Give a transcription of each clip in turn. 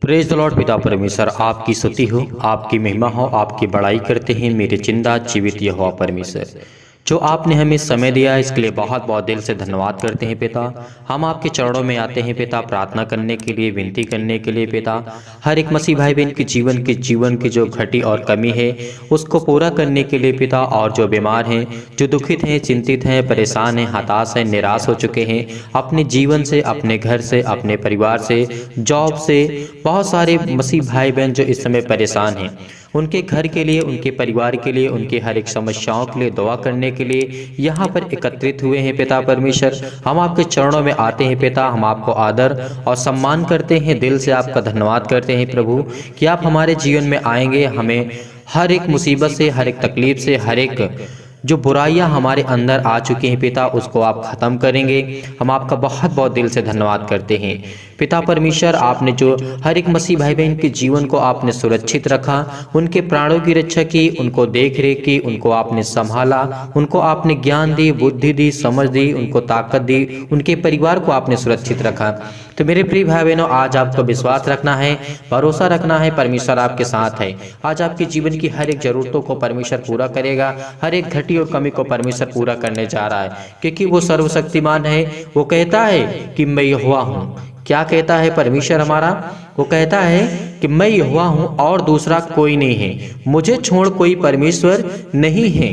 Praise the Lord. पिता परमेश्वर आपकी स्तुति हो, आपकी महिमा हो, आपकी बड़ाई करते हैं मेरे जिंदा जीवित यहोवा परमेश्वर, जो आपने हमें समय दिया इसके लिए बहुत बहुत दिल से धन्यवाद करते हैं पिता। हम आपके चरणों में आते हैं पिता, प्रार्थना करने के लिए, विनती करने के लिए पिता। हर एक मसीह भाई बहन के जीवन की जो घटी और कमी है उसको पूरा करने के लिए पिता, और जो बीमार हैं, जो दुखित हैं, चिंतित हैं, परेशान हैं, हताश हैं, निराश हो चुके हैं अपने जीवन से, अपने घर से, अपने परिवार से, जॉब से, बहुत सारे मसीह भाई बहन जो इस समय परेशान हैं, उनके घर के लिए, उनके परिवार के लिए, उनके हर एक समस्याओं के लिए दुआ करने के लिए यहाँ पर एकत्रित हुए हैं पिता परमेश्वर। हम आपके चरणों में आते हैं पिता, हम आपको आदर और सम्मान करते हैं, दिल से आपका धन्यवाद करते हैं प्रभु कि आप हमारे जीवन में आएंगे, हमें हर एक मुसीबत से, हर एक तकलीफ से, हर एक जो बुराइयां हमारे अंदर आ चुकी हैं पिता, उसको आप ख़त्म करेंगे। हम आपका बहुत बहुत दिल से धन्यवाद करते हैं पिता परमेश्वर। आपने जो हर एक मसीह भाई बहन के जीवन को आपने सुरक्षित रखा, उनके प्राणों की रक्षा की, उनको देख रेख की, उनको आपने संभाला, उनको आपने ज्ञान दी, बुद्धि दी, समझ दी, उनको ताकत दी, उनके परिवार को आपने सुरक्षित रखा। तो मेरे प्रिय भाई बहनों, आज आपको विश्वास रखना है, भरोसा रखना है, परमेश्वर आपके साथ है। आज आपके जीवन की हर एक जरूरतों को परमेश्वर पूरा करेगा, हर एक घटी और कमी को परमेश्वर पूरा करने जा रहा है, क्योंकि वो सर्वशक्तिमान है। वो कहता है कि मैं यहोवा हूँ। क्या कहता है परमेश्वर हमारा? वो कहता है कि मैं यहोवा हूँ और दूसरा कोई नहीं है, मुझे छोड़ कोई परमेश्वर नहीं है।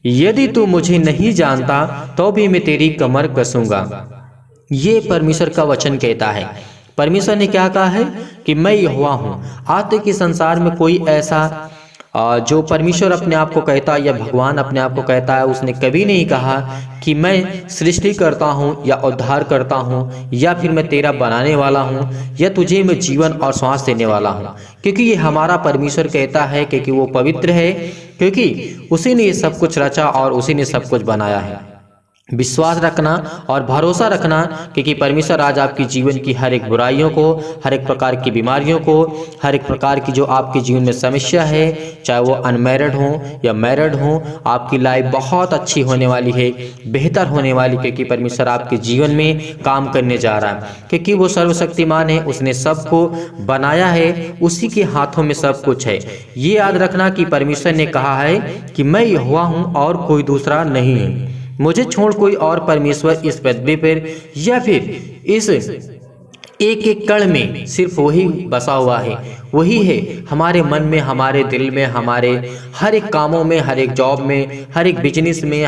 यदि तू मुझे नहीं जानता तो भी मैं तेरी कमर कसूंगा। ये परमेश्वर का वचन कहता है। परमेश्वर ने क्या कहा है कि मैं यहोवा हूँ। आज तक के संसार में कोई ऐसा जो परमेश्वर अपने आप को कहता है या भगवान अपने आप को कहता है, उसने कभी नहीं कहा कि मैं सृष्टि करता हूँ या उद्धार करता हूँ या फिर मैं तेरा बनाने वाला हूँ या तुझे मैं जीवन और श्वास देने वाला हूँ, क्योंकि ये हमारा परमेश्वर कहता है, क्योंकि वो पवित्र है, क्योंकि उसी ने ये सब कुछ रचा और उसी ने सब कुछ बनाया है। विश्वास रखना और भरोसा रखना, क्योंकि परमेश्वर आज आपकी जीवन की हर एक बुराइयों को, हर एक प्रकार की बीमारियों को, हर एक प्रकार की जो आपके जीवन में समस्या है, चाहे वो अनमैरिड हो या मैरिड हो, आपकी लाइफ बहुत अच्छी होने वाली है, बेहतर होने वाली, क्योंकि परमेश्वर आपके जीवन में काम करने जा रहा है, क्योंकि वो सर्वशक्तिमान है, उसने सबको बनाया है, उसी के हाथों में सब कुछ है। ये याद रखना कि परमेश्वर ने कहा है कि मैं यहोवा हूँ और कोई दूसरा नहीं है, मुझे छोड़ कोई और परमेश्वर इस पृथ्वी पर या फिर इस एक एक कण में सिर्फ वही बसा हुआ है। वही है हमारे मन में, हमारे दिल में, हमारे हर एक कामों में, हर एक जॉब में, हर एक बिजनेस में,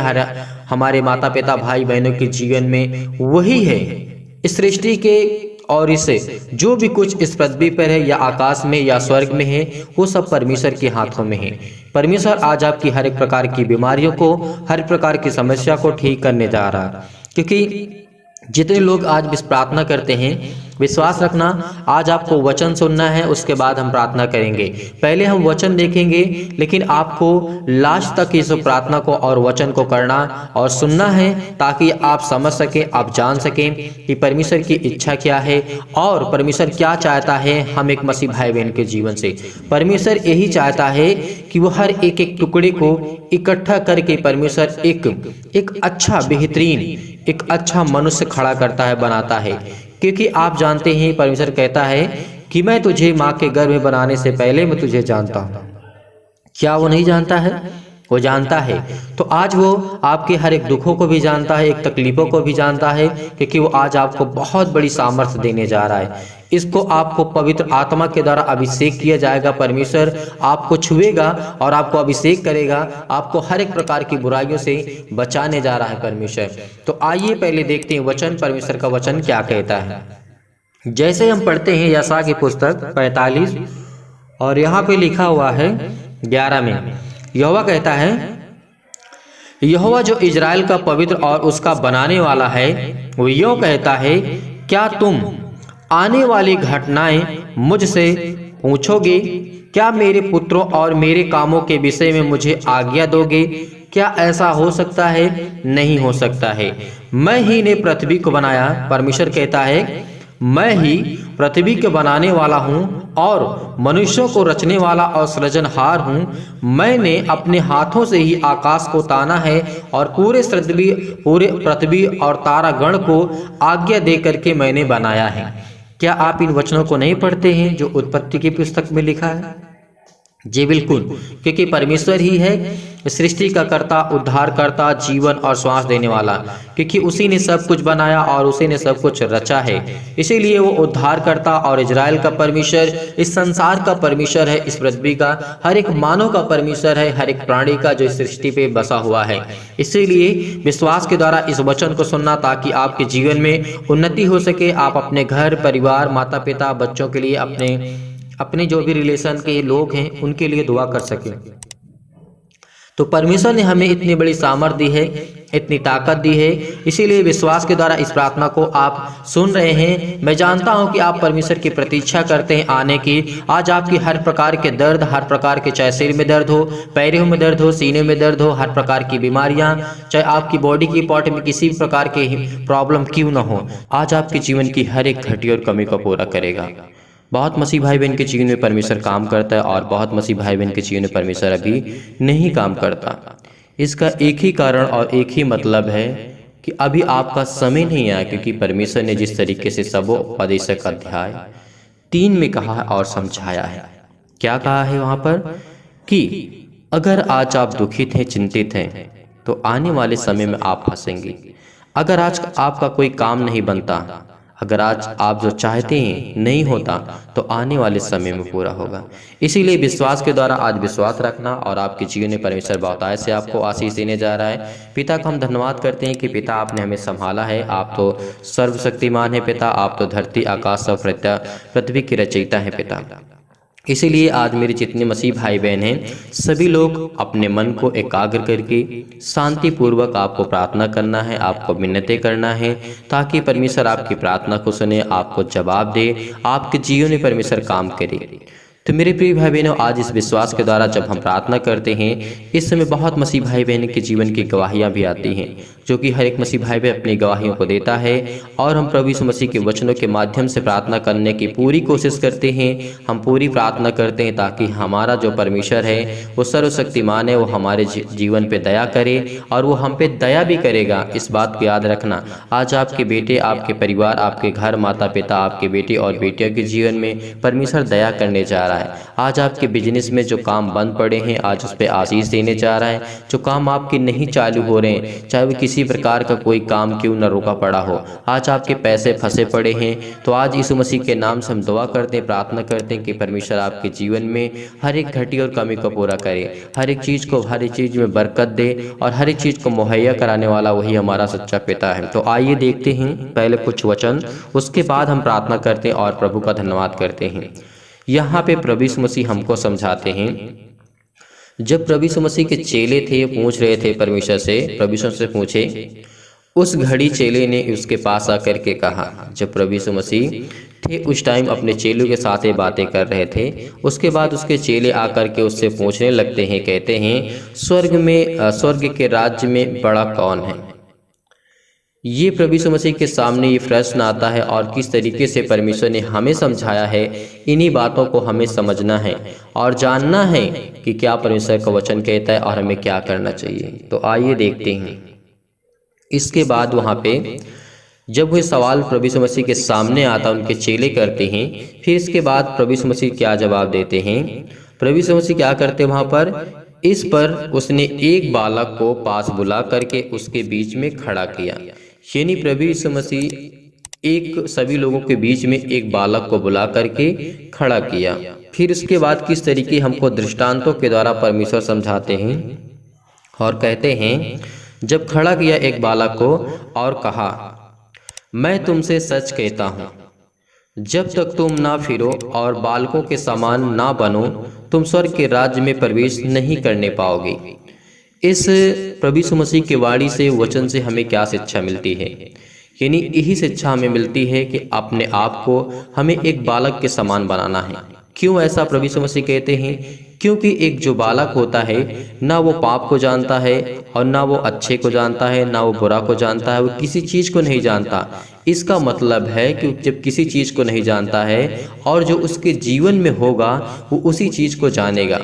हमारे माता पिता भाई बहनों के जीवन में वही है। इस सृष्टि के और इसे जो भी कुछ इस पृथ्वी पर है या आकाश में या स्वर्ग में है, वो सब परमेश्वर के हाथों में है। परमेश्वर आज आपकी हर एक प्रकार की बीमारियों को, हर प्रकार की समस्या को ठीक करने जा रहा है, क्योंकि जितने लोग आज इस प्रार्थना करते हैं, विश्वास रखना आज आपको वचन सुनना है, उसके बाद हम प्रार्थना करेंगे। पहले हम वचन देखेंगे, लेकिन आपको लास्ट तक इस प्रार्थना को और वचन को करना और सुनना है, ताकि आप समझ सकें, आप जान सकें कि परमेश्वर की इच्छा क्या है और परमेश्वर क्या चाहता है हम एक मसीह भाई बहन के जीवन से। परमेश्वर यही चाहता है कि वो हर एक एक टुकड़े को इकट्ठा करके परमेश्वर एक अच्छा, बेहतरीन, एक अच्छा मनुष्य खड़ा करता है, बनाता है। क्योंकि आप जानते हैं परमेश्वर कहता है कि मैं तुझे माँ के गर्भ में बनाने से पहले मैं तुझे जानता हूँ। क्या वो नहीं जानता है? वो जानता है। तो आज वो आपके हर एक दुखों को भी जानता है, एक तकलीफों को भी जानता है, क्योंकि वो आज आपको बहुत बड़ी सामर्थ्य देने जा रहा है। इसको आपको पवित्र आत्मा के द्वारा अभिषेक किया जाएगा। परमेश्वर आपको छुएगा और आपको अभिषेक करेगा, आपको हर एक प्रकार की बुराइयों से बचाने जा रहा है परमेश्वर। तो आइए पहले देखते हैं वचन, परमेश्वर का वचन क्या कहता है। जैसे हम पढ़ते हैं यशायाह की पुस्तक 45 और यहाँ पे लिखा हुआ है 11 में, यहोवा कहता है, यहोवा जो इजराइल का पवित्र और उसका बनाने वाला है, वो यूं कहता है, क्या तुम आने वाली घटनाएं मुझसे पूछोगे? क्या मेरे पुत्रों और मेरे कामों के विषय में मुझे आज्ञा दोगे? क्या ऐसा हो सकता है? नहीं हो सकता है। मैं ही ने पृथ्वी को बनाया। परमेश्वर कहता है, मैं ही पृथ्वी के बनाने वाला हूँ और मनुष्यों को रचने वाला और सृजनहार हूँ। मैंने अपने हाथों से ही आकाश को ताना है और पूरे पृथ्वी और तारागण को आज्ञा दे करके मैंने बनाया है। क्या आप इन वचनों को नहीं पढ़ते हैं जो उत्पत्ति की पुस्तक में लिखा है? जी बिल्कुल, क्योंकि परमेश्वर ही है सृष्टि का कर्ता, उद्धार करता, जीवन और श्वास देने वाला, क्योंकि उसी ने सब कुछ बनाया और उसी ने सब कुछ रचा है। इसीलिए वो उद्धार करता और इजराइल का परमेश्वर, इस संसार का परमेश्वर है, इस पृथ्वी का हर एक मानव का परमेश्वर है, हर एक प्राणी का जो इस सृष्टि पे बसा हुआ है। इसीलिए विश्वास के द्वारा इस वचन को सुनना, ताकि आपके जीवन में उन्नति हो सके। आप अपने घर परिवार, माता पिता, बच्चों के लिए, अपने जो भी रिलेशन के लोग हैं उनके लिए दुआ कर सकें। तो परमेश्वर ने हमें इतनी बड़ी सामर्थ दी है, इतनी ताकत दी है, इसीलिए विश्वास के द्वारा इस प्रार्थना को आप सुन रहे हैं। मैं जानता हूं कि आप परमेश्वर की प्रतीक्षा करते हैं आने की। आज आपकी हर प्रकार के दर्द, हर प्रकार के, चाहे सिर में दर्द हो, पैरों में दर्द हो, सीने में दर्द हो, हर प्रकार की बीमारियां, चाहे आपकी बॉडी की पार्ट में किसी भी प्रकार की प्रॉब्लम क्यों न हो, आज आपके जीवन की हर एक घटी और कमी को पूरा करेगा। बहुत मसीह भाई बहन के जीवन में परमेश्वर काम करता है और बहुत मसीह भाई बहन के जीवन में परमेश्वर अभी नहीं काम करता। इसका एक ही कारण और एक ही मतलब है कि अभी आपका समय नहीं आया, क्योंकि परमेश्वर ने जिस तरीके से सबोपदेशक अध्याय 3 में कहा है और समझाया है। क्या कहा है वहां पर कि अगर आज आप दुखित हैं, चिंतित हैं, तो आने वाले समय में आप हंसेंगे। अगर आज आपका कोई काम नहीं बनता, अगर आज आप जो चाहते हैं नहीं होता, तो आने वाले समय में पूरा होगा। इसीलिए विश्वास के द्वारा आज विश्वास रखना, और आपके जीवन में परमेश्वर बहुतायत से आपको आशीष देने जा रहा है। पिता को हम धन्यवाद करते हैं कि पिता आपने हमें संभाला है। आप तो सर्वशक्तिमान है पिता, आप तो धरती आकाश और पृथ्वी की रचयिता है पिता। इसीलिए आज मेरे जितने मसीह भाई बहन हैं, सभी लोग अपने मन को एकाग्र करके शांति पूर्वक आपको प्रार्थना करना है, आपको मिन्नतें करना है, ताकि परमेश्वर आपकी प्रार्थना को सुने, आपको जवाब दे, आपके जीवन में परमेश्वर काम करे। तो मेरे प्रिय भाई बहनों, आज इस विश्वास के द्वारा जब हम प्रार्थना करते हैं, इस समय बहुत मसीह भाई बहन के जीवन की गवाहियां भी आती हैं, जो कि हर एक मसीह भाई बहन अपनी गवाहियों को देता है। और हम प्रभु यीशु मसीह के वचनों के माध्यम से प्रार्थना करने की पूरी कोशिश करते हैं। हम पूरी प्रार्थना करते हैं ताकि हमारा जो परमेश्वर है वो सर्वशक्तिमान है, वो हमारे जीवन पे दया करे और वो हम पे दया भी करेगा। इस बात को याद रखना। आज आपके बेटे, आपके परिवार, आपके घर, माता पिता, आपके बेटे और बेटियों के जीवन में परमेश्वर दया करने जा रहा है। आज आपके बिजनेस में जो काम बंद पड़े हैं, आज उस पर आशीष देने जा रहा है। जो काम आपके नहीं चालू हो रहे हैं, चाहे वो किसी प्रकार का कोई काम क्यों न रुका पड़ा हो, आज आपके पैसे फंसे पड़े हैं, तो आज यीशु मसीह के नाम से हम दुआ करते हैं, प्रार्थना करते हैं कि परमेश्वर आपके जीवन में हर एक घटी और कमी को पूरा करे, हर एक चीज़ को, हर एक चीज़ में बरकत दे, और हर एक चीज़ को मुहैया कराने वाला वही हमारा सच्चा पिता है। तो आइए देखते हैं पहले कुछ वचन, उसके बाद हम प्रार्थना करते हैं और प्रभु का धन्यवाद करते हैं। यहाँ पे प्रभु यीशु मसीह हमको समझाते हैं। जब प्रभु यीशु मसीह के चेले थे, पूछ रहे थे परमेश्वर से, प्रभु यीशु से पूछे, उस घड़ी चेले ने उसके पास आकर के कहा, जब प्रभु यीशु मसीह थे उस टाइम अपने चेलों के साथ ये बातें कर रहे थे। उसके बाद उसके चेले आकर के उससे पूछने लगते हैं, कहते हैं, स्वर्ग के राज्य में बड़ा कौन है? ये प्रभु यीशु मसीह के सामने ये प्रश्न आता है, और किस तरीके से परमेश्वर ने हमें समझाया है। इन्हीं बातों को हमें समझना है और जानना है कि क्या परमेश्वर का वचन कहता है और हमें क्या करना चाहिए। तो आइए देखते हैं। इसके बाद वहाँ पे जब वह सवाल प्रभु यीशु मसीह के सामने आता, उनके चेले करते हैं, फिर इसके बाद प्रभु यीशु मसीह क्या जवाब देते हैं। प्रभु यीशु मसीह क्या करते हैं वहाँ पर, इस पर उसने एक बालक को पास बुला करके उसके बीच में खड़ा किया। यानी प्रभु यीशु मसीह सभी लोगों के बीच में एक बालक को बुला करके खड़ा किया। फिर उसके बाद किस तरीके हमको दृष्टांतों के द्वारा परमेश्वर समझाते हैं और कहते हैं, जब खड़ा किया एक बालक को और कहा, मैं तुमसे सच कहता हूँ, जब तक तुम ना फिरो और बालकों के समान ना बनो, तुम स्वर्ग के राज्य में प्रवेश नहीं करने पाओगे। इस प्रभु यीशु मसीह के वाणी से, वचन से हमें क्या शिक्षा मिलती है? यानी यही शिक्षा हमें मिलती है कि अपने आप को हमें एक बालक के समान बनाना है। क्यों ऐसा प्रभु यीशु मसीह कहते हैं? क्योंकि एक जो बालक होता है, ना वो पाप को जानता है और ना वो अच्छे को जानता है, ना वो बुरा को जानता है, वो किसी चीज़ को नहीं जानता। इसका मतलब है कि जब किसी चीज़ को नहीं जानता है और जो उसके जीवन में होगा वो उसी चीज़ को जानेगा।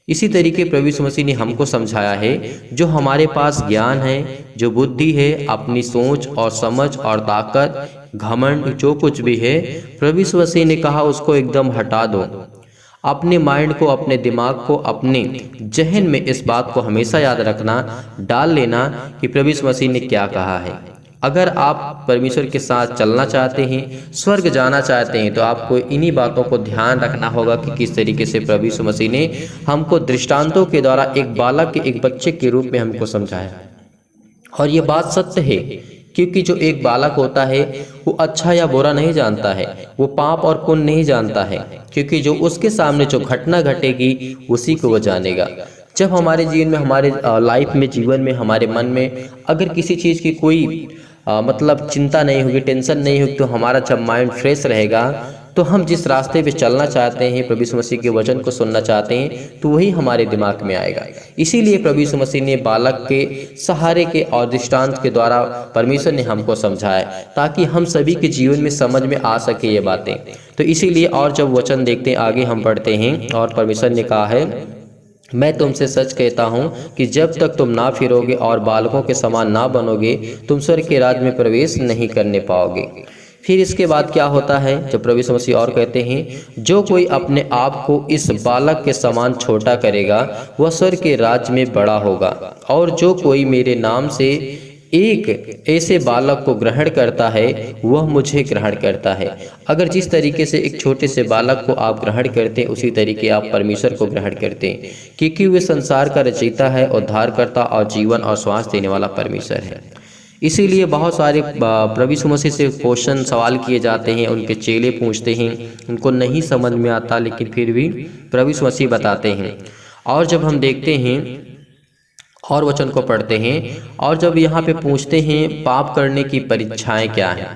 इसी तरीके प्रभु यीशु मसीह ने हमको समझाया है, जो हमारे पास ज्ञान है, जो बुद्धि है, अपनी सोच और समझ और ताकत, घमंड जो कुछ भी है, प्रभु यीशु मसीह ने कहा उसको एकदम हटा दो। अपने माइंड को, अपने दिमाग को, अपने जहन में इस बात को हमेशा याद रखना, डाल लेना कि प्रभु यीशु मसीह ने क्या कहा है। अगर आप परमेश्वर के साथ चलना चाहते हैं, स्वर्ग जाना चाहते हैं, तो आपको इन्हीं बातों को ध्यान रखना होगा कि किस तरीके से प्रभु यीशु मसीह ने हमको दृष्टांतों के द्वारा एक बालक के, एक बच्चे के रूप में हमको समझाया। और ये बात सत्य है, क्योंकि जो एक बालक होता है वो अच्छा या बुरा नहीं जानता है, वो पाप और पुण्य नहीं जानता है, क्योंकि जो उसके सामने जो घटना घटेगी उसी को वो जानेगा। जब हमारे जीवन में, हमारे लाइफ में, जीवन में, हमारे मन में अगर किसी चीज़ की कोई मतलब चिंता नहीं होगी, टेंशन नहीं होगी, तो हमारा जब माइंड फ्रेश रहेगा तो हम जिस रास्ते पे चलना चाहते हैं, प्रभु यीशु मसीह के वचन को सुनना चाहते हैं, तो वही हमारे दिमाग में आएगा। इसीलिए प्रभु यीशु मसीह ने बालक के सहारे के और दृष्टांत के द्वारा परमेश्वर ने हमको समझाया, ताकि हम सभी के जीवन में समझ में आ सके ये बातें। तो इसीलिए और जब वचन देखते हैं, आगे हम पढ़ते हैं, और परमेश्वर ने कहा है, मैं तुमसे सच कहता हूँ कि जब तक तुम ना फिरोगे और बालकों के समान ना बनोगे, तुम स्वर्ग के राज्य में प्रवेश नहीं करने पाओगे। फिर इसके बाद क्या होता है, जब प्रभु यीशु मसीह और कहते हैं, जो कोई अपने आप को इस बालक के समान छोटा करेगा वह स्वर्ग के राज्य में बड़ा होगा, और जो कोई मेरे नाम से एक ऐसे बालक को ग्रहण करता है वह मुझे ग्रहण करता है। अगर जिस तरीके से एक छोटे से बालक को आप ग्रहण करते हैं, उसी तरीके आप परमेश्वर को ग्रहण करते हैं, क्योंकि वे संसार का रचयिता है, उद्धारकर्ता और जीवन और श्वास देने वाला परमेश्वर है। इसीलिए बहुत सारे प्रभु यीशु मसीह से क्वेश्चन, सवाल किए जाते हैं, उनके चेले पूछते हैं, उनको नहीं समझ में आता, लेकिन फिर भी प्रभु यीशु मसीह बताते हैं। और जब हम देखते हैं और वचन को पढ़ते हैं, और जब यहाँ पे पूछते हैं पाप करने की परीक्षाएं क्या हैं,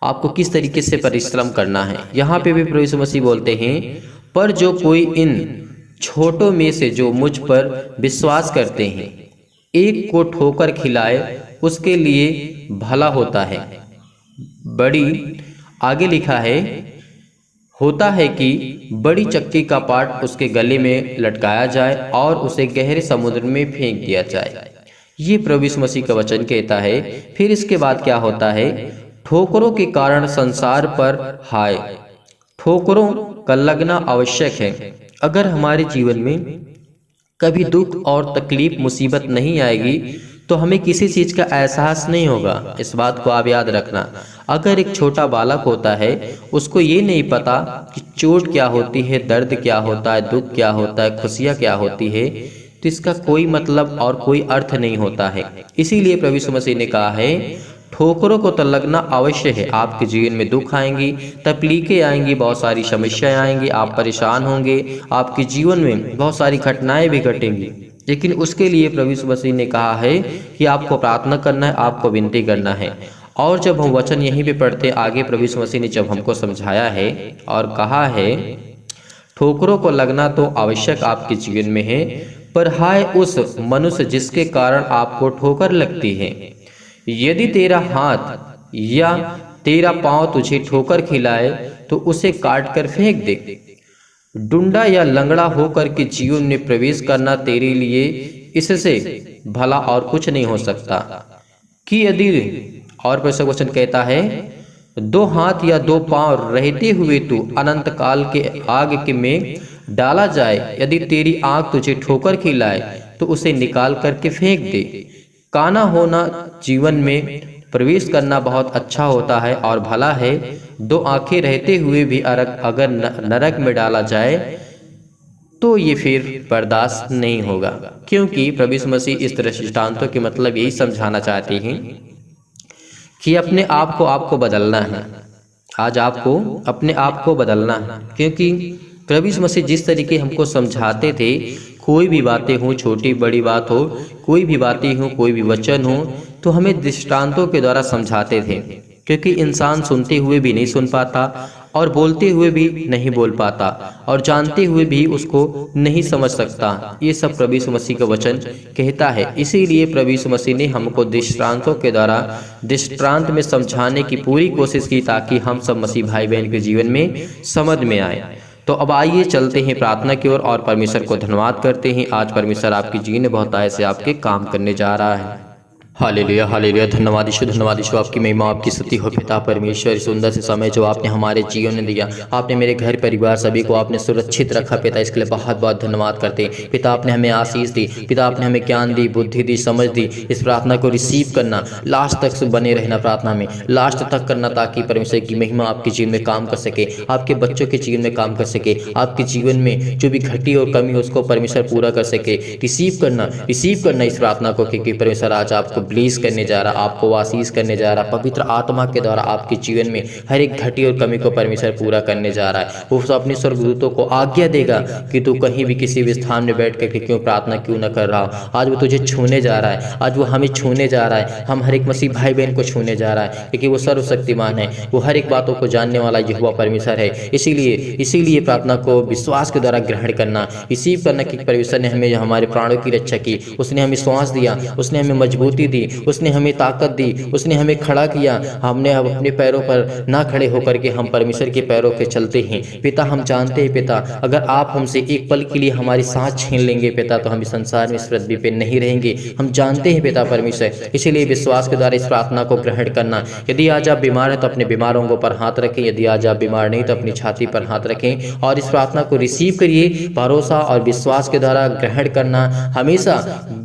आपको किस तरीके से परिश्रम करना है, यहाँ पे भी प्रभु यीशु मसीह बोलते हैं, पर जो कोई इन छोटों में से जो मुझ पर विश्वास करते हैं एक को ठोकर खिलाए उसके लिए भला होता है। बड़ी आगे लिखा है, होता है कि बड़ी चक्की का पाट उसके गले में लटकाया जाए और उसे गहरे समुद्र में फेंक दिया जाए। ये प्रभु यीशु मसीह का वचन कहता है। फिर इसके बाद क्या होता है, ठोकरों के कारण संसार पर हाय, ठोकरों का लगना आवश्यक है। अगर हमारे जीवन में कभी दुख और तकलीफ, मुसीबत नहीं आएगी तो हमें किसी चीज़ का एहसास नहीं होगा। इस बात को आप याद रखना। अगर एक छोटा बालक होता है, उसको ये नहीं पता कि चोट क्या होती है, दर्द क्या होता है, दुख क्या होता है, खुशियाँ क्या होती है, तो इसका कोई मतलब और कोई अर्थ नहीं होता है। इसीलिए प्रभु यीशु मसीह ने कहा है, ठोकरों को तो लगना अवश्य है। आपके जीवन में दुख आएंगी, तकलीफें आएंगी, बहुत सारी समस्याएं आएंगी, आप परेशान होंगे, आपके जीवन में बहुत सारी घटनाएं भी घटेंगी, लेकिन उसके लिए प्रभु यीशु मसीह ने कहा है कि आपको प्रार्थना करना है, आपको विनती करना है। और जब हम वचन यहीं पे पढ़ते आगे, प्रभु यीशु मसीह ने जब हमको समझाया है और कहा है, ठोकरों को लगना तो आवश्यक आपके जीवन में है, पर हाय उस मनुष्य जिसके कारण आपको ठोकर लगती है। यदि तेरा हाथ या तेरा पांव तुझे ठोकर खिलाए तो उसे काट कर फेंक दे। डुंडा या लंगड़ा होकर के जीवन में प्रवेश करना तेरे लिए इससे भला और कुछ नहीं हो सकता कि यदि, और परमेश्वर वचन कहता है, दो हाथ या दो पांव रहते हुए तू अनंत काल के आग के में डाला जाए। यदि तेरी आंख तुझे ठोकर खिलाए तो उसे निकाल करके फेंक दे। काना होना जीवन में प्रवेश करना बहुत अच्छा होता है और भला है। दो आंखें रहते हुए भी अगर नरक में डाला जाए तो ये फिर बर्दाश्त नहीं होगा, क्योंकि प्रभु यीशु मसीह इस दृष्टांतों के मतलब यही समझाना चाहते हैं कि अपने आप को आपको बदलना है। आज आपको अपने आप को बदलना है, क्योंकि प्रभु यीशु मसीह जिस तरीके हमको समझाते थे, कोई भी बातें हो, छोटी बड़ी बात हो, कोई भी बातें हो, कोई भी वचन हो, तो हमें दृष्टांतों के द्वारा समझाते थे, क्योंकि इंसान सुनते हुए भी नहीं सुन पाता और बोलते हुए भी नहीं बोल पाता और जानते हुए भी उसको नहीं समझ सकता। ये सब प्रभु यीशु मसीह का वचन कहता है। इसीलिए प्रभु यीशु मसीह ने हमको दृष्टांतों के द्वारा दृष्टांत में समझाने की पूरी कोशिश की, ताकि हम सब मसीह भाई बहन के जीवन में समझ में आए। तो अब आइए चलते हैं प्रार्थना की ओर और परमेश्वर को धन्यवाद करते हैं। आज परमेश्वर आपकी जीवन में बहुत आय से आपके काम करने जा रहा है। Hallelujah hallelujah. धन्यवाद यीशु आपकी महिमा आपकी स्तुति हो पिता परमेश्वर। इस सुंदर से समय जो आपने हमारे जीवन में दिया, आपने मेरे घर परिवार सभी को आपने सुरक्षित रखा पिता, इसके लिए बहुत बहुत धन्यवाद करते हैं पिता। आपने हमें आशीष दी पिता, आपने हमें ज्ञान दी, बुद्धि दी, समझ दी। इस प्रार्थना को रिसीव करना, लास्ट तक बने रहना प्रार्थना में, लास्ट तक करना, ताकि परमेश्वर की महिमा आपके जीवन में काम कर सके, आपके बच्चों के जीवन में काम कर सके, आपके जीवन में जो भी घटी और कमी हो उसको परमेश्वर पूरा कर सके। रिसीव करना इस प्रार्थना को, क्योंकि परमेश्वर आज आपको ब्लेस करने जा रहा, आपको आशीष करने जा रहा, पवित्र आत्मा के द्वारा आपके जीवन में हर एक घटी और कमी को परमेश्वर पूरा करने जा रहा है। वो अपने स्वर्गदूतों को आज्ञा देगा कि तू कहीं भी किसी भी स्थान में बैठ कर क्यों प्रार्थना क्यों न कर रहा हो, आज वो तुझे छूने जा रहा है, आज वो हमें छूने जा रहा है, हम हर एक मसीह भाई बहन को छूने जा रहा है, क्योंकि वो सर्वशक्तिमान है, वो हर एक बातों को जानने वाला यहोवा परमेश्वर है। इसीलिए प्रार्थना को विश्वास के द्वारा ग्रहण करना, रिसीव करना कि परमेश्वर ने हमें हमारे प्राणों की रक्षा की, उसने हमें श्वास दिया, उसने हमें मजबूती दी, उसने हमें ताकत दी, उसने हमें खड़ा किया। हमने अब अपने पैरों पर ना खड़े होकर के हम परमेश्वर के पैरों पे चलते हैं पिता। हम जानते हैं पिता, अगर आप हमसे एक पल के लिए हमारी सांस छीन लेंगे पिता, तो हम इस संसार में इस पृथ्वी पे नहीं रहेंगे। हम जानते हैं पिता परमेश्वर, इसीलिए विश्वास के द्वारा इस प्रार्थना को ग्रहण करना। यदि आज आप बीमार हैं तो अपने बीमारों पर हाथ रखें, यदि आज आप बीमार नहीं तो अपनी छाती पर हाथ रखें और इस प्रार्थना को रिसीव करिए। भरोसा और विश्वास के द्वारा ग्रहण करना, हमेशा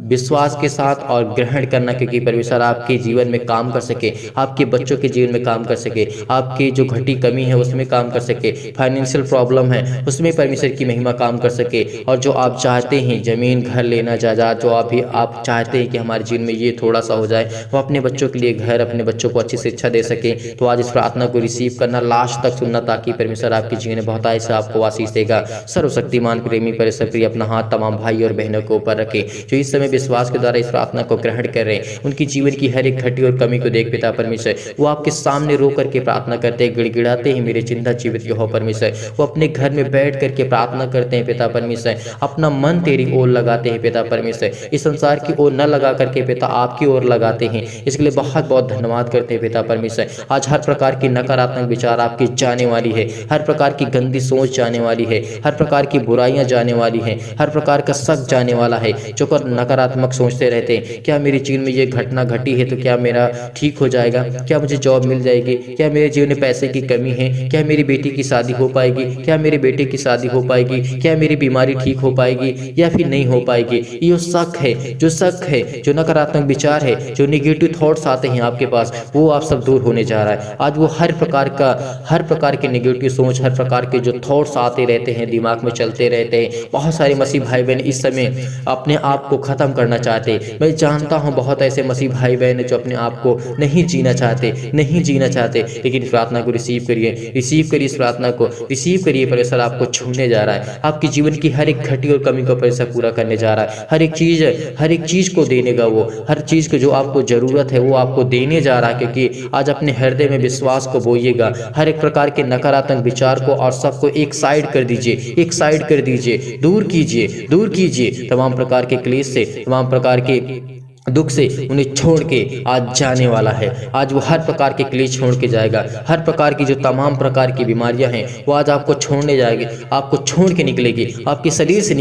विश्वास के साथ और ग्रहण करना, क्योंकि परमेश्वर आपके जीवन में काम कर सके, आपके बच्चों के जीवन में काम कर सके, आपकी जो घटी कमी है उसमें काम कर सके, फाइनेंशियल प्रॉब्लम है उसमें परमेश्वर की महिमा काम कर सके। और जो आप चाहते हैं जमीन घर लेना, जायदाद जो आप चाहते हैं कि हमारे जीवन में ये थोड़ा सा हो जाए, वो अपने बच्चों के लिए घर, अपने बच्चों को अच्छी शिक्षा दे सके, तो आज इस प्रार्थना को रिसीव करना, लास्ट तक सुनना, ताकि परमेश्वर आपके जीवन में बहुत ऐसा आपको आशीष देगा। सर्वशक्तिमान प्रेमी परमेश्वर प्रिय अपना हाथ तमाम भाई और बहनों के ऊपर रखे जो इस समय विश्वास के द्वारा इस प्रार्थना को ग्रहण कर रहे हैं। उनकी जीवन की हर एक घटी और कमी को देख पिता परमेश्वर, वो आपके सामने रो करके प्रार्थना करते हैं, गिड़गिड़ाते हैं, मेरे जिंदा जीवित यहोवा परमेश्वर। वो अपने घर में बैठ करके प्रार्थना करते हैं पिता परमेश्वर, अपना मन तेरी ओर लगाते हैं पिता परमेश्वर, इस संसार की ओर न लगा करके पिता आपकी ओर लगाते हैं। इसके लिए बहुत बहुत धन्यवाद करते हैं पिता परमेश्वर। आज हर प्रकार की नकारात्मक विचार आपकी जाने वाली है, हर प्रकार की गंदी सोच जाने वाली है, हर प्रकार की बुराइयां जाने वाली हैं, हर प्रकार का शक जाने वाला है। जो कर नकारात्मक सोचते रहते हैं, क्या मेरे जीवन में ये घटना घटी है तो क्या मेरा ठीक हो जाएगा, क्या मुझे जॉब मिल जाएगी, क्या मेरे जीवन में पैसे की कमी है, क्या मेरी बेटी की शादी हो पाएगी, क्या मेरे बेटे की शादी हो पाएगी, क्या मेरी बीमारी ठीक हो पाएगी या फिर नहीं हो पाएगी। ये शक है, जो नकारात्मक विचार है, जो निगेटिव थॉट्स आते हैं आपके पास, वो आप सब दूर होने जा रहा है। आज वो हर प्रकार के निगेटिव सोच, हर प्रकार के जो थॉट्स आते रहते हैं, दिमाग में चलते रहते हैं। बहुत सारे मसीह भाई बहन इस समय अपने आप को खत्म करना चाहते हैं। मैं जानता हूं बहुत ऐसे मसीह भाई बहन जो अपने आप को नहीं जीना चाहते, लेकिन इस प्रार्थना को रिसीव करिए, इस प्रार्थना को रिसीव करिए। परमेश्वर आपको छूने जा रहा है, आपके जीवन की हर एक घटी और कमी को परमेश्वर पूरा करने जा रहा है। हर एक चीज को देनेगा, वो हर चीज को जो आपको जरूरत है वो आपको देने जा रहा है। क्योंकि आज अपने हृदय में विश्वास को बोइएगा, हर एक प्रकार के नकारात्मक विचार को और सबको एक साइड कर दीजिए, दूर कीजिए। तमाम प्रकार के क्लेश से, तमाम प्रकार के दुख से उन्हें छोड़ के आज जाने वाला है। आज वो हर प्रकार के क्लेश छोड़ के जाएगा, हर प्रकार की जो तमाम प्रकार की बीमारियां हैं वो आज आपको छोड़ने जाएगी, आपको छोड़ के निकलेगी, आपके शरीर से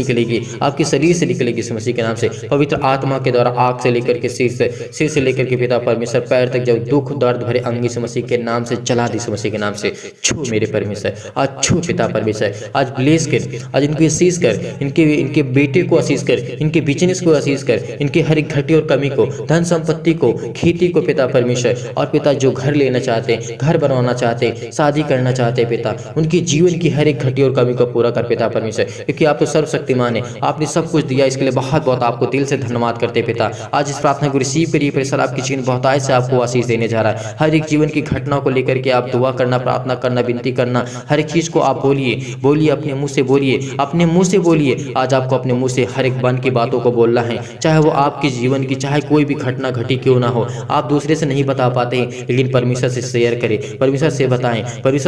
निकलेगी इस मसीह के नाम से। पवित्र आत्मा के द्वारा आँख से लेकर के सिर से लेकर के पिता परमेश्वर पैर तक जब दुख दर्द भरे अंग इस मसीह के नाम से चला दी, इस मसीह के नाम से छू मेरे परमेश्वर, आज छू पिता परमेश्वर, आज ब्लेस कर, आज इनको आशीष कर, इनके बेटे को आशीष कर, इनके बिजनेस को आशीष कर, इनके हर एक घटी और कमी को, धन संपत्ति को, खेती को पिता परमेश्वर। और पिता जो घर लेना चाहते, घर बनवाना चाहते, शादी करना चाहते पिता, उनकी जीवन की हर एक घटी और कमी को पूरा कर पिता परमेश्वर, क्योंकि आप तो सर्वशक्तिमान है, आपने सब कुछ दिया। इसके लिए बहुत बहुत आपको दिल से धन्यवाद करते पिता। आज इस प्रार्थना को रिसीव करिए परमेश्वर, आपकी जीवन बहुतायत से आपको आशीष देने जा रहा है। हर एक जीवन की घटना को लेकर के आप दुआ करना, प्रार्थना करना, विनती करना, हर एक चीज को आप बोलिए, अपने मुंह से बोलिए। आज आपको अपने मुंह से हर एक बन की बातों को बोलना है, चाहे वो आपके जीवन की चाहे कोई भी घटना घटी क्यों ना हो। आप दूसरे से नहीं बता पाते हैं, लेकिन परमेश्वर से शेयर करें, परमेश्वर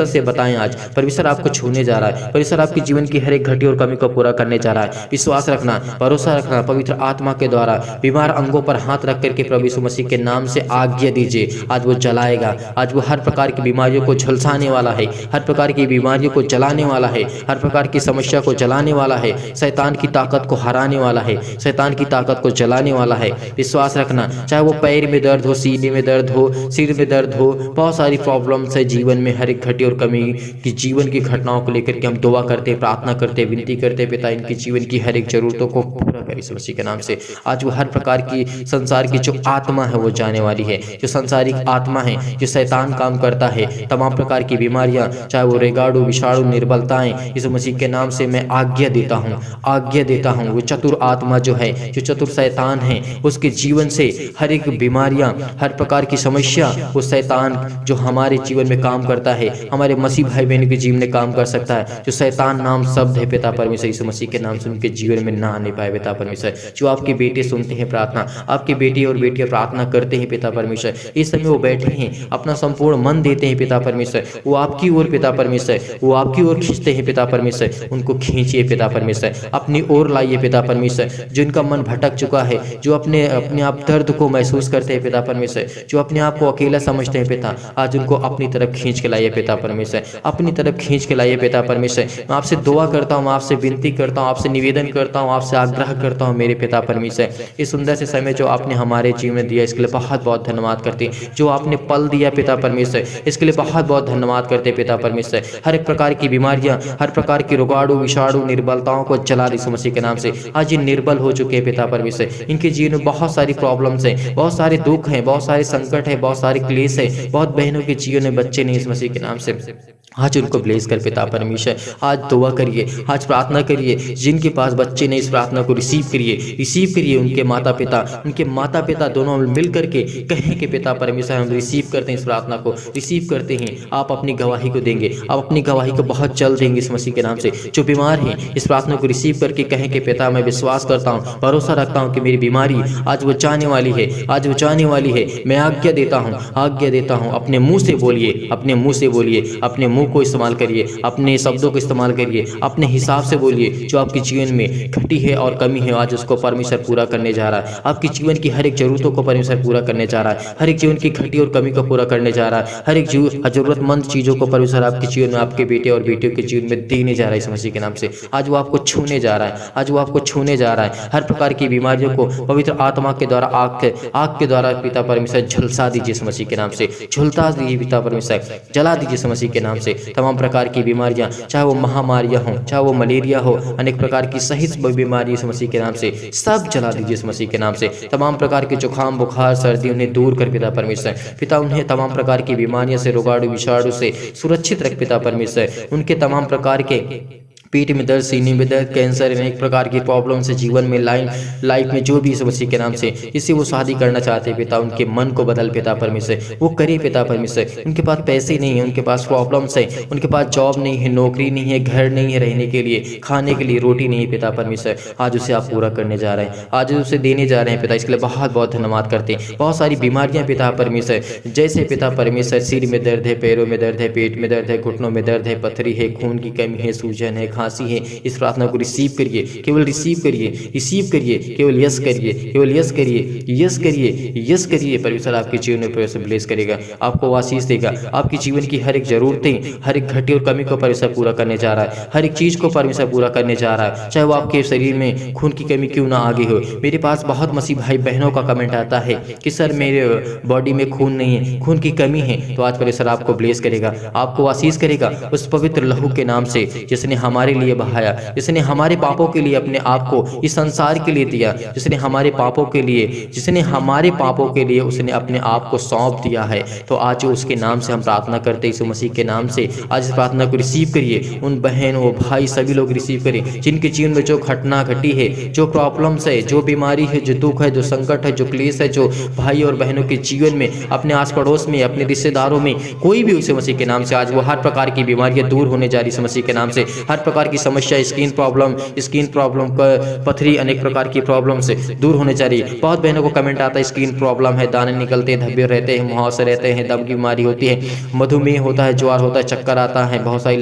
से बताएं। आज परमेश्वर आपको छूने जा रहा है, परमेश्वर आपके जीवन की हर एक घटी और कमी को पूरा करने जा रहा है। विश्वास रखना, भरोसा रखना, पवित्र आत्मा के द्वारा बीमार अंगों पर हाथ रख करके प्रभु यीशु मसीह के नाम से आज्ञा दीजिए। आज वो जलाएगा, आज वो हर प्रकार की बीमारियों को झुलसाने वाला है, हर प्रकार की बीमारियों को जलाने वाला है, हर प्रकार की समस्या को जलाने वाला है, शैतान की ताकत को हराने वाला है, शैतान की ताकत को जलाने वाला है। विश्वास रखना। चाहे वो पैर में दर्द हो, सीने में दर्द हो, सिर में दर्द हो, बहुत सारी प्रॉब्लम्स है जीवन में, हर एक घटी और कमी की जीवन की घटनाओं को लेकर के हम दुआ करते, प्रार्थना करते, विनती करते पिता इनकी जीवन की हर एक जरूरतों को पूरा करें यीशु मसीह के नाम से। आज वो हर प्रकार की संसार की जो आत्मा है वो जाने वाली है, जो संसारिक आत्मा है, जो शैतान काम करता है, तमाम प्रकार की बीमारियां, चाहे वो रेगाड़ू, विषाणु, निर्बलताएं, यीशु मसीह के नाम से मैं आज्ञा देता हूँ, आज्ञा देता हूँ। वो चतुर आत्मा जो है, जो चतुर शैतान है, उसके जीवन से हर एक बीमारियां, हर प्रकार की समस्या, वो शैतान जो हमारे जीवन में काम करता है, हमारे मसीह भाई बहन के जीवन में काम कर सकता है, जो शैतान नाम शब्द है पिता परमेश्वर यीशु मसीह के नाम से उनके जीवन में ना आने पाए पिता परमेश्वर। जो आपके बेटे सुनते हैं प्रार्थना, आपके बेटे और बेटियां प्रार्थना करते हैं पिता परमेश्वर, इस समय वो बैठे हैं, अपना संपूर्ण मन देते हैं पिता परमेश्वर, वो आपकी ओर पिता परमेश्वर, वो आपकी ओर खींचते हैं पिता परमेश्वर। उनको खींचिए पिता परमेश्वर, अपनी ओर लाइए पिता परमेश्वर। जिनका मन भटक चुका है, जो अपने आप दर्द को महसूस करते हैं पिता परमेश्वर, जो अपने आप को अकेला समझते हैं पिता, आज उनको अपनी तरफ खींच के लाइए पिता परमेश्वर, अपनी तरफ खींच के लाइए पिता परमेश्वर। मैं आपसे दुआ करता हूँ, आपसे विनती करता हूँ, आपसे निवेदन करता हूँ, आपसे आग्रह करता हूँ मेरे पिता परमेश्वर, इस सुंदर से समय जो आपने हमारे जीवन में दिया इसके लिए बहुत बहुत धन्यवाद करते हैं। जो आपने पल दिया पिता परमेश्वर इसके लिए बहुत बहुत धन्यवाद करते पिता परमेश्वर। हर एक प्रकार की बीमारियां, हर प्रकार की रोगाणु, विषाणु, निर्बलताओं को जला यीशु मसीह के नाम से। आज ये निर्बल हो चुके हैं पिता परमेश्वर, इनके जीवन में बहुत सारी प्रॉब्लम्स हैं, बहुत सारे दुख हैं, बहुत सारे संकट है, बहुत सारे क्लेश है, बहुत बहनों के जीवन में बच्चे नहीं यीशु मसीह के नाम से। आज उनको ब्लेस कर पिता परमेश्वर, आज दुआ करिए, आज प्रार्थना करिए। जिनके पास बच्चे नहीं इस प्रार्थना को रिसीव करिए। उनके माता पिता दोनों मिल करके कहें कि पिता परमेश्वर हम रिसीव करते हैं, इस प्रार्थना को रिसीव करते हैं। आप अपनी गवाही को देंगे, आप अपनी गवाही को बहुत जल्द देंगे इस मसीह के नाम से। जो बीमार हैं इस प्रार्थना को रिसीव करके कहें कि पिता मैं विश्वास करता हूँ, भरोसा रखता हूँ कि मेरी बीमारी आज वो जाने वाली है, आज वो जाने वाली है। मैं आज्ञा देता हूँ। अपने मुँह से बोलिए, अपने मुंह को इस्तेमाल करिए, अपने शब्दों को इस्तेमाल करिए, अपने हिसाब से बोलिए। जो आपके जीवन में घटी है और कमी है आज उसको परमेश्वर पूरा करने जा रहा है। आपके जीवन की हर एक जरूरतों को परमेश्वर पूरा करने जा रहा है, हर एक जीवन की घटी और कमी को पूरा करने जा रहा है, हर एक जरूरतमंद चीजों को परमेश्वर आपके जीवन में, आपके बेटे और बेटियों के जीवन में देने जा रहा है इस मसीह के नाम से। आज वो आपको छूने जा रहा है, हर प्रकार की बीमारियों को पवित्र आत्मा के द्वारा, आग के द्वारा पिता परमेश्वर झुलसा दीजिए इस मसीह के नाम से, झुलसा दीजिए पिता परमेश्वर, जला दीजिए इस मसीह के नाम से। तमाम प्रकार की बीमारियां, चाहे वो महामारियां हो, चाहे वो मलेरिया हो, अनेक प्रकार की सहित बीमारी इस मसीह के नाम से सब जला दीजिए इस मसीह के नाम से। तमाम प्रकार के जुकाम, बुखार, सर्दी उन्हें दूर कर पिता परमेश्वर। पिता उन्हें तमाम प्रकार की बीमारियों से, रोगाणु, विषाणु से सुरक्षित रख पिता परमेश्वर। उनके तमाम प्रकार के पेट में दर्द, सीने में दर्द, कैंसर, अनेक प्रकार की प्रॉब्लम से जीवन में लाइफ में जो भी इस मसीह के नाम से इससे वो शादी करना चाहते हैं पिता, उनके मन को बदल पिता परमेश्वर, वो करे पिता परमेश्वर। उनके पास पैसे नहीं है, उनके पास प्रॉब्लम्स है, उनके पास जॉब नहीं है, नौकरी नहीं है, घर नहीं है रहने के लिए, खाने के लिए रोटी नहीं है पिता परमेश्वर। आज उसे आप पूरा करने जा रहे हैं, आज उसे देने जा रहे हैं पिता, इसके लिए बहुत बहुत धन्यवाद करते हैं। बहुत सारी बीमारियां पिता परमेश्वर, जैसे पिता परमेश्वर सिर में दर्द है, पैरों में दर्द है, पेट में दर्द है, घुटनों में दर्द है, पथरी है, खून की कमी है, सूजन है, खांसी है, इस प्रार्थना को रिसीव करिए, केवल रिसीव करिए, केवल यस करिए। परमेश्वर आपके जीवन में परमेश्वर ब्लेस करेगा, आपको आशीष देगा, आपके जीवन की हर एक जरूरतें, हर एक घटी और कमी को परमेश्वर पूरा करने जा रहा है, हर एक चीज को परमेश्वर पूरा करने जा रहा है। चाहे वो आपके शरीर में खून की कमी क्यों ना आगे हो। मेरे पास बहुत मसीह भाई बहनों का कमेंट आता है कि सर मेरे बॉडी में खून नहीं है, खून की कमी है। तो आज परमेश्वर आपको ब्लेस करेगा, आपको आशीष करेगा उस पवित्र लहू के नाम से, जिसने हमारे लिए बहाया, जिसने हमारे पापों के लिए अपने आप को इस संसार के लिए दिया, जिसने हमारे पापों के लिए उसने अपने आप को सौंप दिया है। तो आज उसके नाम से हम प्रार्थना करते हैं, यीशु मसीह के नाम से आज इस प्रार्थना को रिसीव करिए। उन बहन, वो भाई सभी लोग रिसीव करें जिनके जीवन में जो घटना घटी है, जो प्रॉब्लम्स है, जो बीमारी है, जो दुख है, जो संकट है, जो क्लेश है, जो भाई और बहनों के जीवन में, अपने आस पड़ोस में, अपने रिश्तेदारों में कोई भी उसे मसीह के नाम से आज वो हर प्रकार की बीमारियां दूर होने जा रही है मसीह के नाम से। हर प्रकार की समस्या, स्किन प्रॉब्लम, पथरी, अनेक प्रकार की प्रॉब्लम से दूर होने जा रही है। बहुत बहनों को कमेंट आता है स्किन प्रॉब्लम है, दाने निकलते हैं, धब्बे रहते हैं, मुहासे रहते हैं, दम की बीमारी होती है, मधुमेह होता है, ज्वार होता है, चक्कर आता है, बहुत सारी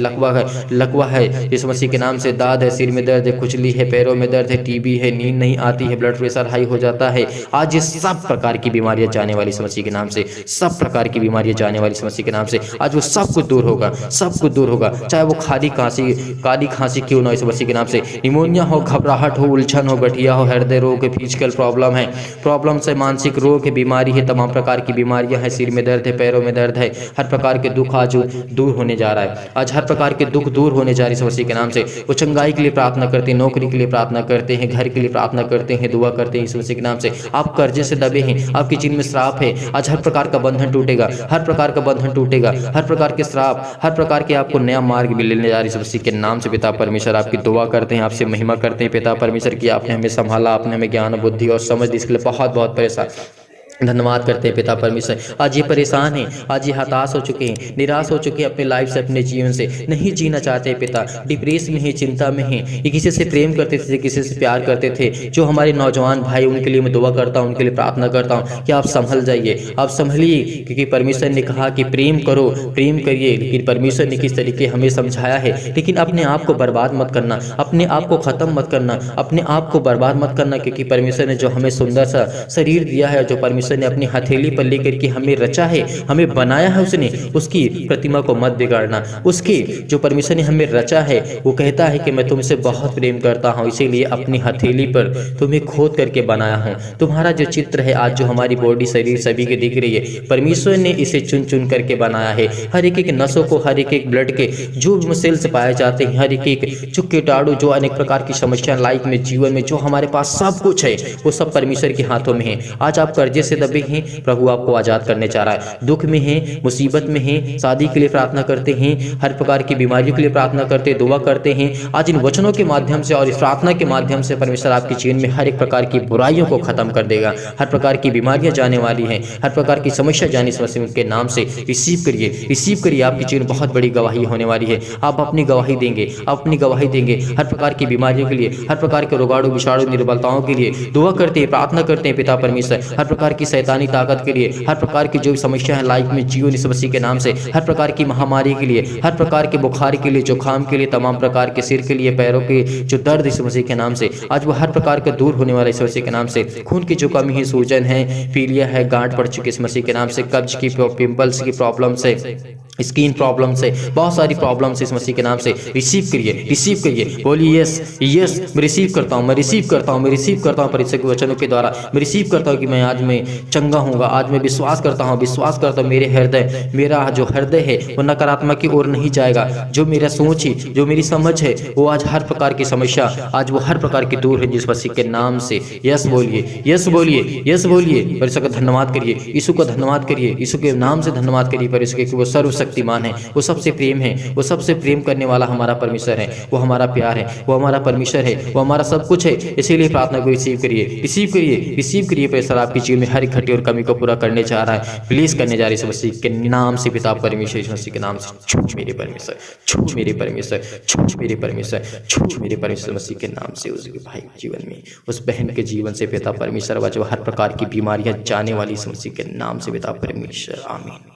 लकवा है इस मसीह के नाम से, दाद है, सिर में दर्द है, खुजली है, पैरों में दर्द है, टीबी है, नींद नहीं आती है, ब्लड प्रेशर हाई हो जाता है। आज ये सब प्रकार की बीमारियां जाने वाली इस मसीह के नाम से, सब प्रकार की बीमारियां जाने वाली इस मसीह के नाम से आज वो सब कुछ दूर होगा। चाहे वो खाली काली खांसी क्यों ना हो इस मसीह के नाम से, निमोनिया हो, घबराहट हो, उलझन हो, गठिया हो, हृदय रोग है, फिजिकल प्रॉब्लम है, प्रॉब्लम्स है, मानसिक रोग है, बीमारी है, तमाम प्रकार की बीमारियां हैं, सिर में दर्द है, पैरों में दर्द है, हर प्रकार के दुख आज दूर होने जा रहा है। आज हर प्रकार के दुख दूर होने जा रहे हैं इस मसीह के नाम से। वो चंगाई के लिए प्रार्थना करते हैं, नौकरी के लिए प्रार्थना करते हैं, घर के लिए प्रार्थना करते हैं, दुआ करते हैं इस मसीह के नाम से। आप कर्जे से दबे हैं, आपकी जिन में श्राप है, आज हर प्रकार का बंधन टूटेगा, हर प्रकार का बंधन टूटेगा, हर प्रकार के श्राप, हर प्रकार के आपको नया मार्ग भी लेने जा रही है इस मसीह के नाम से। पिता परमेश्वर आपकी दुआ करते हैं, आपसे महिमा करते हैं पिता परमेश्वर की, आपने हमें संभाला, आपने हमें ज्ञान बुद्धि और समझ दी, इसके लिए बहुत बहुत परेशान धन्यवाद करते हैं पिता परमेश्वर। आज ये परेशान हैं, आज ये हताश हो चुके हैं, निराश हो चुके हैं अपने लाइफ से, अपने जीवन से, नहीं जीना चाहते पिता, डिप्रेस में हैं, चिंता में हैं, ये किसी से प्रेम करते थे, किसी से प्यार करते थे। जो हमारे नौजवान भाई, उनके लिए मैं दुआ करता हूँ, उनके लिए प्रार्थना करता हूँ कि आप संभल जाइए, आप संभलिए, क्योंकि परमेश्वर ने कहा कि प्रेम करो, प्रेम करिए। लेकिन परमेश्वर ने किस तरीके हमें समझाया है, लेकिन अपने आप को बर्बाद मत करना, अपने आप को ख़त्म मत करना, अपने आप को बर्बाद मत करना, क्योंकि परमेश्वर ने जो हमें सुंदर सा शरीर दिया है, जो परमेश्वर ने अपनी हथेली पर लेकर के हमें रचा है, हमें बनाया है उसने, उसकी प्रतिमा को मत बिगाड़ना। उसकी जो परमेश्वर ने हमें रचा है, वो कहता है कि मैं तुमसे बहुत प्रेम करता हूँ, इसीलिए अपनी हथेली पर तुम्हें खोद करके बनाया हूँ। तुम्हारा जो चित्र है आज, जो हमारी बॉडी शरीर सभी के दिख रही है, परमेश्वर ने इसे चुन चुन करके बनाया है। हर एक नसों को, हर एक ब्लड के जो सेल्स पाए जाते हैं, हर एक जो कीटाणु, जो अनेक प्रकार की समस्या लाइफ में, जीवन में, जो हमारे पास सब कुछ है, वो सब परमेश्वर के हाथों में है। आज आप कर्जे से दबे हैं, प्रभु आपको आजाद करने चाह रहा है। दुख में हैं, मुसीबत में हैं, शादी के लिए प्रार्थना करते हैं, हर प्रकार की बीमारियों के लिए प्रार्थना करते हैं, दुआ करते हैं। आज इन वचनों के माध्यम से और इस प्रार्थना के माध्यम से परमेश्वर आपके जीवन में हर एक प्रकार की बुराइयों को खत्म कर देगा। हर प्रकार की बीमारियां जाने वाली हैं, हर प्रकार की समस्या जाने इस मसीह के नाम से रिसीव करिए, रिसीव करिए। आपकी जीवन बहुत बड़ी गवाही होने वाली है। आप अपनी गवाही देंगे, अपनी गवाही देंगे। हर प्रकार की बीमारियों के लिए, हर प्रकार के रोगाणु विषाणु निर्बलताओं के लिए दुआ करते हैं, प्रार्थना करते हैं पिता परमेश्वर। हर प्रकार की शैतानी ताकत के लिए, हर प्रकार की जो समस्या है लाइफ में, जीवन इस मसीह के नाम से, हर प्रकार की महामारी के लिए, हर प्रकार के बुखार के लिए, जुकाम के लिए, तमाम प्रकार के सिर के लिए, पैरों के जो दर्द इस मसीह के नाम से आज वो हर प्रकार का दूर होने वाला इस मसीह के नाम से। खून की जो कमी है, सूजन है, पीलिया है, गांठ पड़ चुकी इस मसीह के नाम से, कब्ज की, पिंपल्स की प्रॉब्लम से, स्किन प्रॉब्लम से, बहुत सारी प्रॉब्लम्स इस मसीह के नाम से रिसीव करिए, रिसीव करिए। बोलिए यस, यस मैं रिसीव करता हूँ, मैं रिसीव करता हूँ, मैं रिसीव करता हूँ। परिचय के वचनों के द्वारा मैं रिसीव करता हूँ कि मैं आज में चंगा हूँगा। आज मैं विश्वास करता हूँ, विश्वास करता हूँ मेरे हृदय, मेरा जो हृदय है वो नकारात्मक की ओर नहीं जाएगा। जो मेरा सोच है, जो मेरी समझ है, वो आज हर प्रकार की समस्या आज वो हर प्रकार की दूर है जिस मसीह के नाम से। यस बोलिए, यस बोलिए, यस बोलिए। परिचय का धन्यवाद करिए, यीशु का धन्यवाद करिए, यीशु के नाम से धन्यवाद करिए परिचय कि वो सर्वशक्तिमान है, वो सबसे प्रेम है, वो सबसे प्रेम करने वाला हमारा परमेश्वर है, वो हमारा प्यार है, वो हमारा परमेश्वर है, वो हमारा सब कुछ है। इसीलिए प्रार्थना को रिसीव करिए, रिसीव करिए, रिसीव करिए। परमेश्वर आपकी जीवन में हर घटी और कमी को पूरा करने जा रहा है, प्लीज करने जा रही है मसीह के नाम से। पिता परमेश्वर इस मसीह के नाम से छूट मेरे परमेश्वर, छूट मेरे परमेश्वर, छूट मेरे परमेश्वर, छूट मेरे परमेश्वर मसीह के नाम से। उसके भाई जीवन में, उस बहन के जीवन से पिता परमेश्वर जो हर प्रकार की बीमारियां जाने वाली इस मसीह के नाम से पिता परमेश्वर, आमीन।